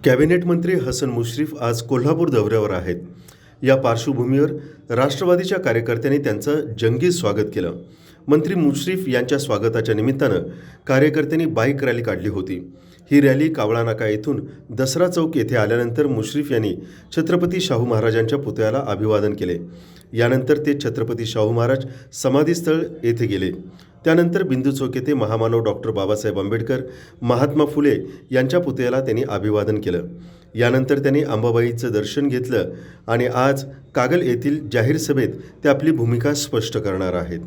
Cabinet मंत्री हसन मुश्रीफ आज कोल्हापूर दौऱ्यावर आहेत. या पार्श्वभूमीवर राष्ट्रवादीच्या कार्यकर्त्यांनी त्यांचं जंगी स्वागत केलं. मंत्री मुश्रीफ यांच्या स्वागताच्या निमित्तानं कार्यकर्त्यांनी बाईक रॅली काढली होती. ही रॅली कावळा नाका येथून दसरा चौक येथे आल्यानंतर मुश्रीफ यांनी छत्रपती शाहू महाराजांच्या पुतळ्याला अभिवादन केले. यानंतर ते छत्रपती शाहू महाराज समाधीस्थळ येथे गेले. त्यानंतर बिंदू चौक येथे महामानव डॉक्टर बाबासाहेब आंबेडकर, महात्मा फुले यांच्या पुतळ्याला त्यांनी अभिवादन केलं. यानंतर त्यांनी अंबाबाईचं दर्शन घेतलं आणि आज कागल येथील जाहीर सभेत ते आपली भूमिका स्पष्ट करणार आहेत.